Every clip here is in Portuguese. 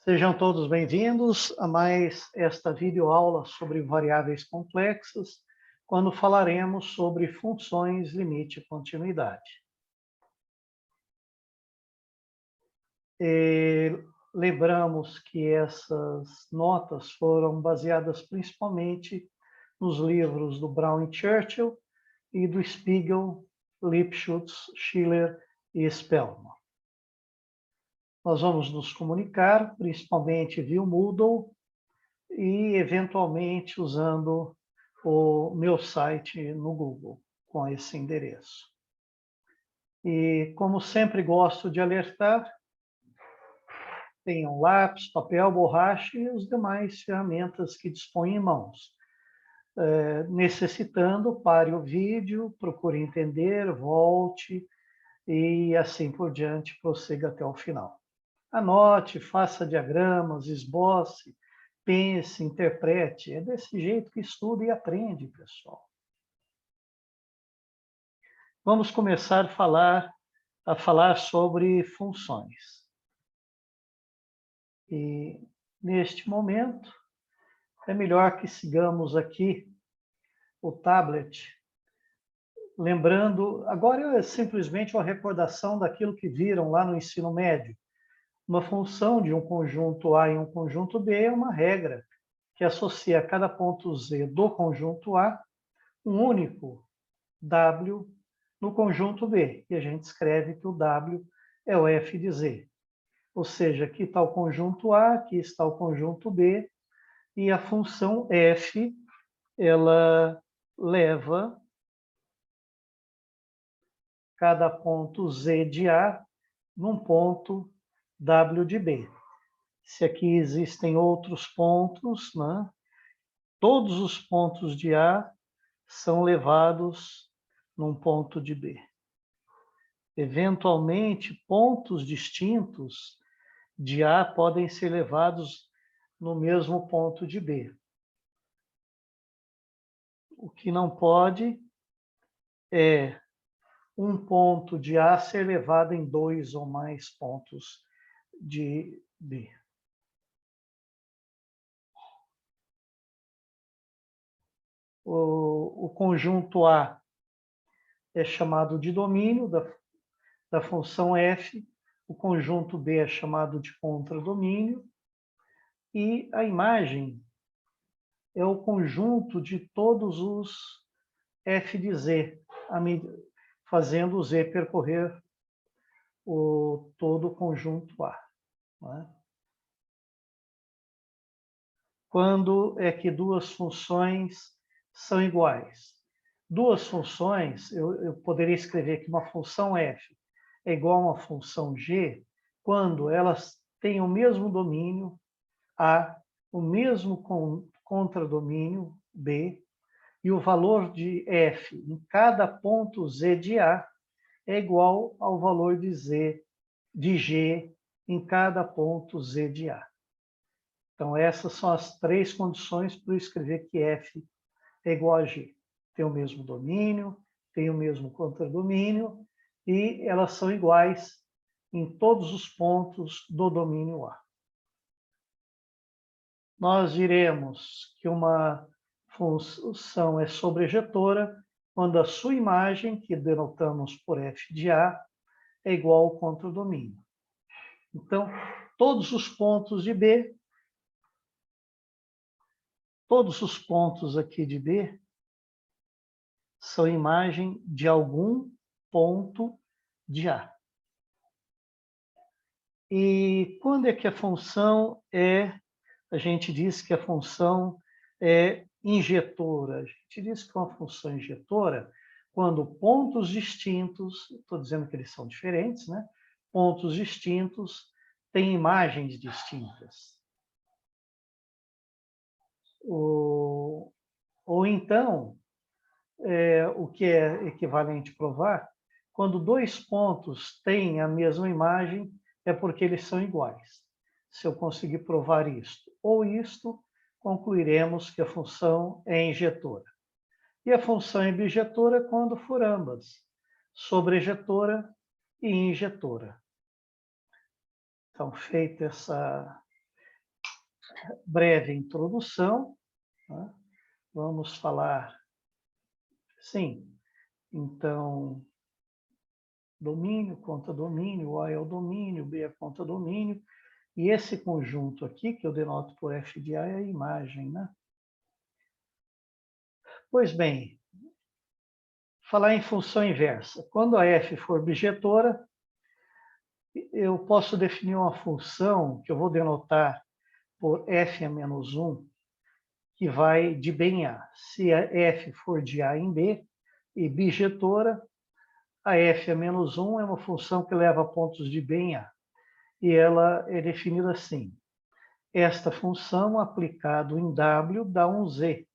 Sejam todos bem-vindos a mais esta videoaula sobre variáveis complexas, quando falaremos sobre funções, limite e continuidade. Lembramos que essas notas foram baseadas principalmente nos livros do Brown e Churchill e do Spiegel, Lipschutz, Schiller e Spellman. Nós vamos nos comunicar, principalmente via Moodle e, eventualmente, usando o meu site no Google, com esse endereço. E, como sempre gosto de alertar, tenham lápis, papel, borracha e as demais ferramentas que dispõem em mãos. Necessitando, pare o vídeo, procure entender, volte e, assim por diante, prossiga até o final. Anote, faça diagramas, esboce, pense, interprete. É desse jeito que estuda e aprende, pessoal. Vamos começar a falar sobre funções. E, neste momento, é melhor que sigamos aqui o tablet. Lembrando, agora é simplesmente uma recordação daquilo que viram lá no ensino médio. Uma função de um conjunto A e um conjunto B é uma regra que associa a cada ponto Z do conjunto A um único W no conjunto B. E a gente escreve que o W é o F de Z. Ou seja, aqui está o conjunto A, aqui está o conjunto B, e a função F, ela leva cada ponto Z de A num ponto W de B. Se aqui existem outros pontos, né, todos os pontos de A são levados num ponto de B. Eventualmente, pontos distintos de A podem ser levados no mesmo ponto de B. O que não pode é um ponto de A ser levado em dois ou mais pontos de B. O conjunto A é chamado de domínio da função F, o conjunto B é chamado de contradomínio, e a imagem é o conjunto de todos os F de Z, fazendo o Z percorrer todo o conjunto A. Né? Quando é que duas funções são iguais? Duas funções, eu poderia escrever que uma função f é igual a uma função g quando elas têm o mesmo domínio A, o mesmo contradomínio B, e o valor de f em cada ponto z de A é igual ao valor de g em cada ponto z de A. Então, essas são as três condições para eu escrever que f é igual a g. Tem o mesmo domínio, tem o mesmo contradomínio, e elas são iguais em todos os pontos do domínio A. Nós diremos que uma função é sobrejetora quando a sua imagem, que denotamos por f de A, é igual ao contradomínio. Então, todos os pontos de B, todos os pontos aqui de B, são imagem de algum ponto de A. E quando é que a função a gente diz que a função é injetora? A gente diz que uma função injetora quando pontos distintos, estou dizendo que eles são diferentes, né? Pontos distintos têm imagens distintas. Ou então, o que é equivalente provar, quando dois pontos têm a mesma imagem, é porque eles são iguais. Se eu conseguir provar isto ou isto, concluiremos que a função é injetora. E a função é bijetora quando for ambas, sobrejetora e injetora. Então, feita breve introdução, né? Vamos falar, sim, então, domínio, conta domínio, A é o domínio, B é a conta domínio, e esse conjunto aqui, que eu denoto por f de A, é a imagem, né? Pois bem, falar em função inversa. Quando a f for bijetora, eu posso definir uma função que eu vou denotar por f a menos 1, que vai de B em A. Se a f for de A em B e bijetora, a f a menos 1 é uma função que leva pontos de B em A. E ela é definida assim. Esta função aplicado em W dá um Z,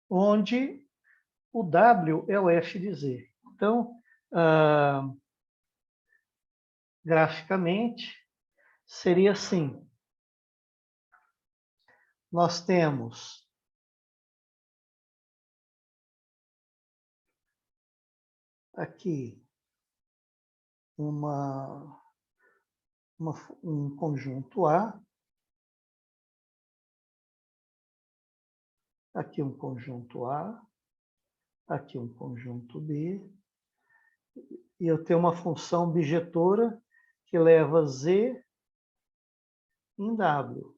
onde o W é o f de Z. Então, graficamente, seria assim. Nós temos aqui um conjunto A, aqui um conjunto A, aqui um conjunto B, e eu tenho uma função bijetora que leva Z em W.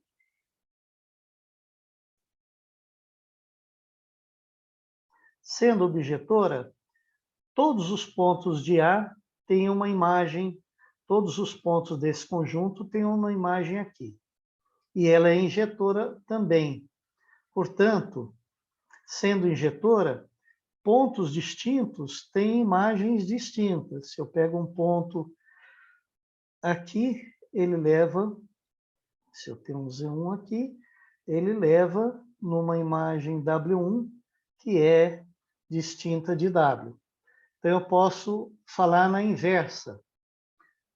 Sendo objetora, todos os pontos de A têm uma imagem, todos os pontos desse conjunto têm uma imagem aqui. E ela é injetora também. Portanto, sendo injetora, pontos distintos têm imagens distintas. Se eu pego um ponto aqui, ele leva, se eu tenho um Z1 aqui, ele leva numa imagem W1, que é distinta de W. Então, eu posso falar na inversa.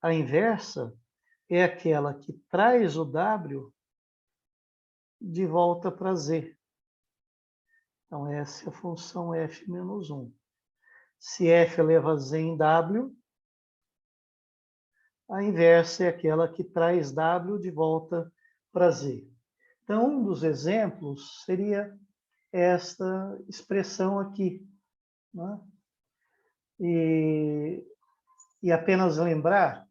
A inversa é aquela que traz o W de volta para Z. Então, essa é a função f menos 1. Se f leva Z em W, a inversa é aquela que traz W de volta para Z. Então, um dos exemplos seria esta expressão aqui, né? E apenas lembrar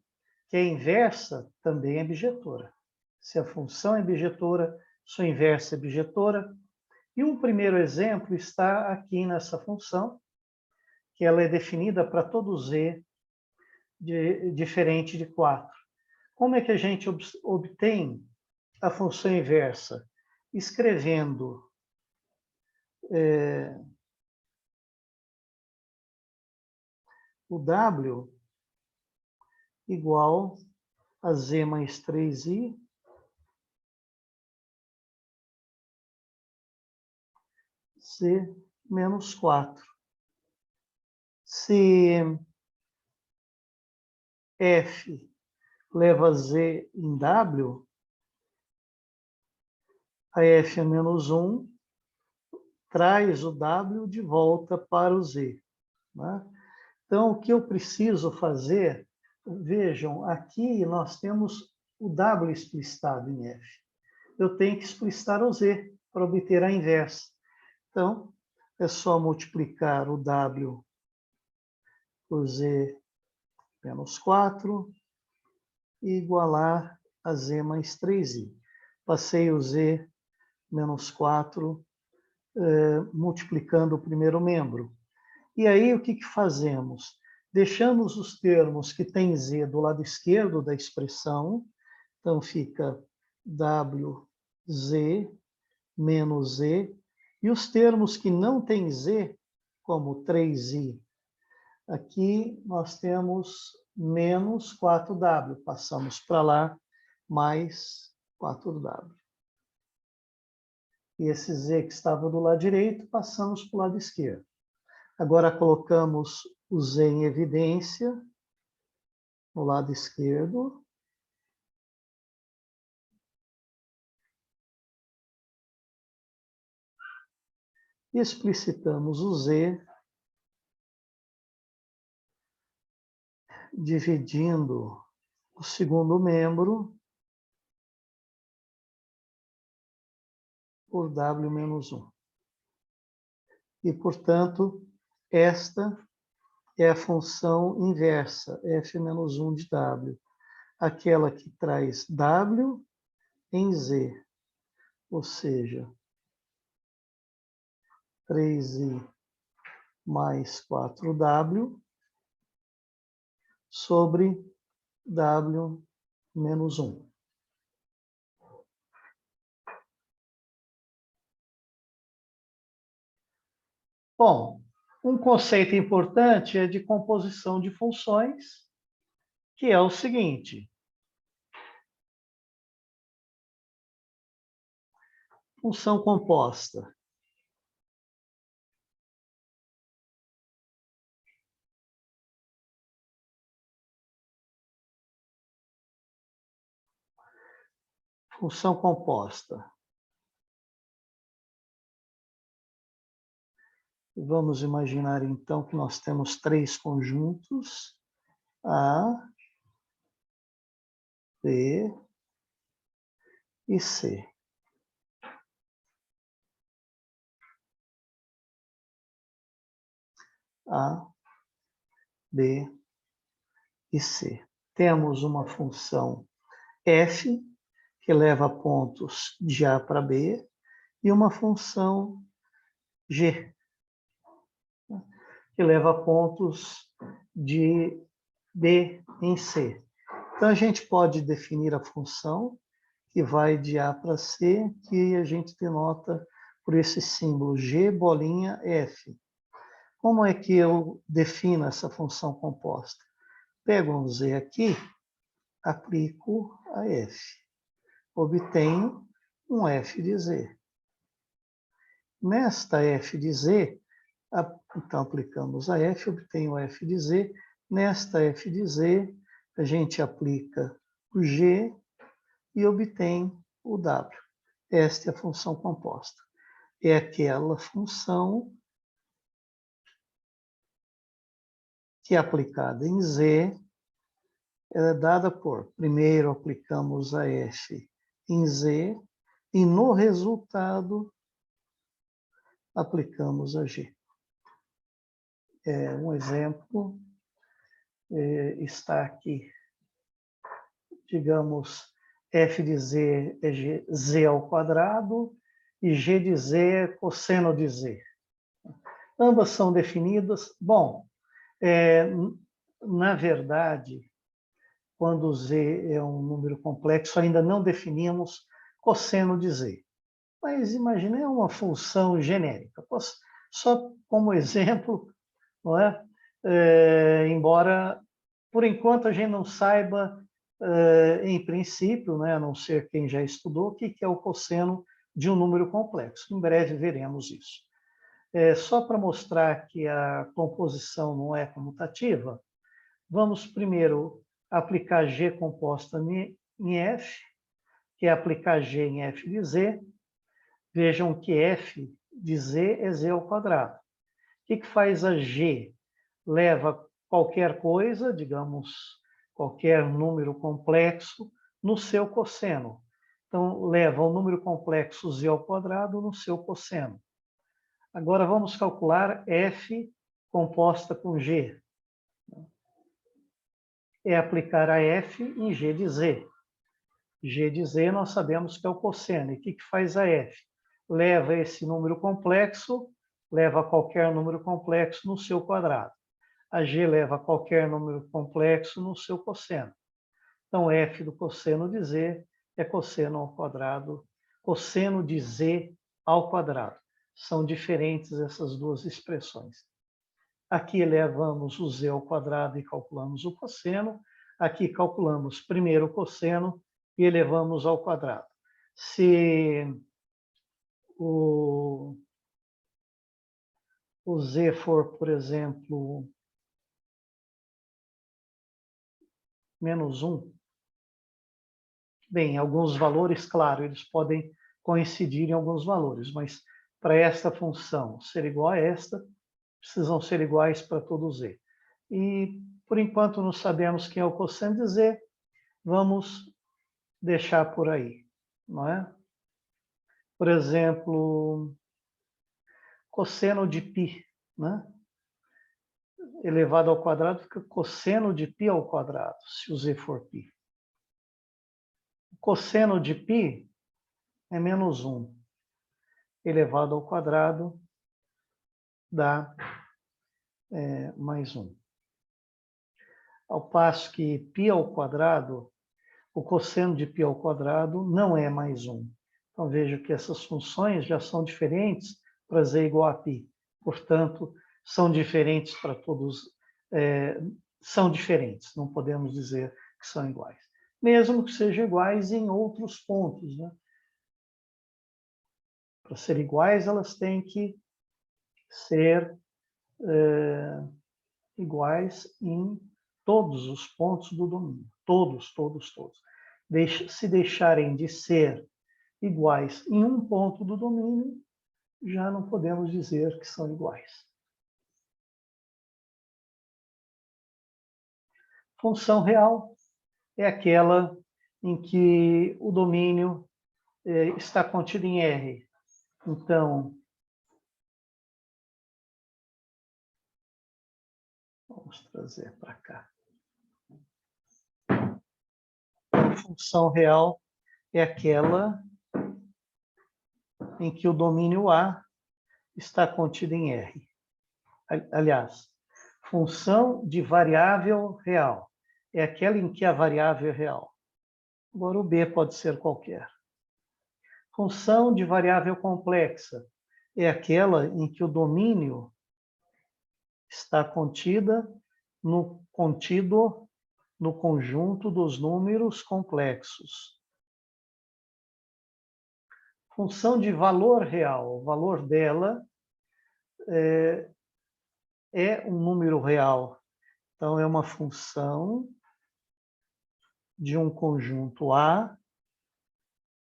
que a inversa também é bijetora. Se a função é bijetora, sua inversa é bijetora. E um primeiro exemplo está aqui nessa função, que ela é definida para todo Z diferente de 4. Como é que a gente obtém a função inversa? Escrevendo o W igual a Z mais 3i Z menos 4. Se F leva Z em W, a F é menos 1 traz o W de volta para o Z. Né? Então, o que eu preciso fazer, vejam, aqui nós temos o W explicitado em F. Eu tenho que explicitar o Z para obter a inversa. Então, é só multiplicar o W por Z menos 4 e igualar a Z mais 3i. Passei o Z menos 4 multiplicando o primeiro membro. E aí, o que fazemos? Deixamos os termos que têm Z do lado esquerdo da expressão. Então, fica WZ menos Z. E os termos que não têm Z, como 3i, aqui nós temos menos 4W. Passamos para lá, mais 4W. E esse Z que estava do lado direito, passamos para o lado esquerdo. Agora colocamos o Z em evidência, no lado esquerdo. E explicitamos o Z, dividindo o segundo membro por W menos 1. E, portanto, esta é a função inversa, f menos 1 de W. Aquela que traz W em Z, ou seja, 3i mais 4w sobre W menos 1. Bom, um conceito importante é de composição de funções, que é o seguinte. Função composta. Função composta. Vamos imaginar, então, que nós temos três conjuntos, A, B e C. A, B e C. Temos uma função f, que leva pontos de A para B, e uma função g, que leva pontos de B em C. Então, a gente pode definir a função que vai de A para C, que a gente denota por esse símbolo G, bolinha, F. Como é que eu defino essa função composta? Pego um Z aqui, aplico a F. Obtenho um F de Z. Nesta F de Z, então aplicamos a F, obtenho F de Z. Nesta F de Z, a gente aplica o G e obtém o W. Esta é a função composta. É aquela função que, aplicada em Z, é dada por, primeiro aplicamos a F em Z, e no resultado aplicamos a G. Um exemplo está aqui. Digamos, f de z é z ao quadrado e g de z é cosseno de z. Ambas são definidas. Bom, na verdade, quando z é um número complexo, ainda não definimos cosseno de z. Mas imagine uma função genérica. Só como exemplo, não é? Embora, por enquanto, a gente não saiba, em princípio, né, a não ser quem já estudou, o que é o cosseno de um número complexo. Em breve veremos isso. Só para mostrar que a composição não é comutativa, vamos primeiro aplicar G composta em F, que é aplicar G em F de Z. Vejam que F de Z é Z ao quadrado. O que faz a G? Leva qualquer coisa, digamos, qualquer número complexo, no seu cosseno. Então, leva o número complexo z ao quadrado no seu cosseno. Agora, vamos calcular f composta com g. É aplicar a f em g de z. G de z nós sabemos que é o cosseno. E o que faz a f? Leva esse número complexo, leva qualquer número complexo no seu quadrado. A g leva qualquer número complexo no seu cosseno. Então, f do cosseno de z é cosseno ao quadrado, cosseno de z ao quadrado. São diferentes essas duas expressões. Aqui elevamos o z ao quadrado e calculamos o cosseno. Aqui calculamos primeiro o cosseno e elevamos ao quadrado. Se o z for, por exemplo, menos 1, bem, alguns valores, claro, eles podem coincidir em alguns valores, mas para esta função ser igual a esta, precisam ser iguais para todo z. E, por enquanto, não sabemos quem é o cosseno de z, vamos deixar por aí, não é? Por exemplo, cosseno de π, né? Elevado ao quadrado fica cosseno de π ao quadrado, se o z for π. O cosseno de π é menos 1. Elevado ao quadrado dá mais 1. Ao passo que π ao quadrado, o cosseno de π ao quadrado não é mais 1. Então, vejo que essas funções já são diferentes para z igual a π. Portanto, são diferentes para todos, são diferentes, não podemos dizer que são iguais. Mesmo que sejam iguais em outros pontos, né? Para ser iguais, elas têm que ser iguais em todos os pontos do domínio. Todos, todos, todos. Se deixarem de ser iguais em um ponto do domínio, já não podemos dizer que são iguais. Função real é aquela em que o domínio está contido em R. Então, vamos trazer para cá. A função real é aquela em que o domínio A está contido em R. Aliás, função de variável real é aquela em que a variável é real. Agora, o B pode ser qualquer. Função de variável complexa é aquela em que o domínio está contido no conjunto dos números complexos. Função de valor real, o valor dela é um número real. Então, é uma função de um conjunto A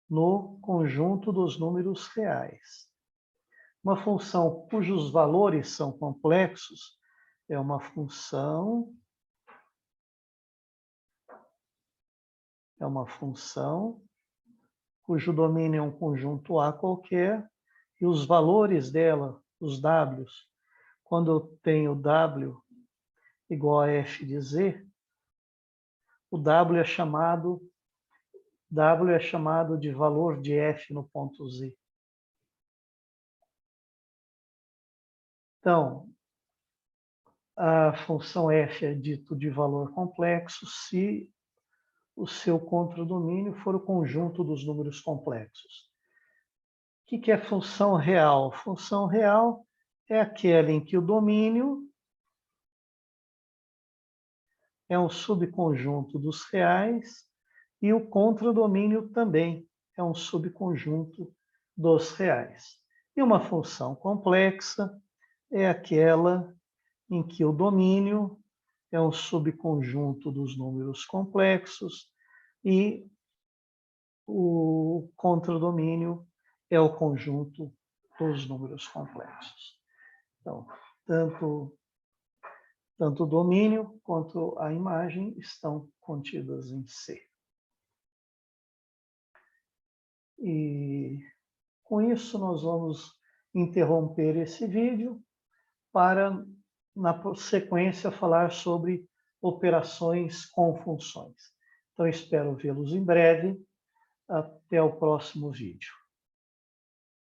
no conjunto dos números reais. Uma função cujos valores são complexos é uma função cujo domínio é um conjunto A qualquer e os valores dela, os Ws, quando eu tenho W igual a f de z, o W é chamado de valor de f no ponto z. Então, a função f é dito de valor complexo se o seu contradomínio for o conjunto dos números complexos. O que é função real? Função real é aquela em que o domínio é um subconjunto dos reais e o contradomínio também é um subconjunto dos reais. E uma função complexa é aquela em que o domínio é um subconjunto dos números complexos e o contradomínio é o conjunto dos números complexos. Então, tanto o domínio quanto a imagem estão contidas em C. E com isso nós vamos interromper esse vídeo para, na sequência, falar sobre operações com funções. Então, espero vê-los em breve. Até o próximo vídeo.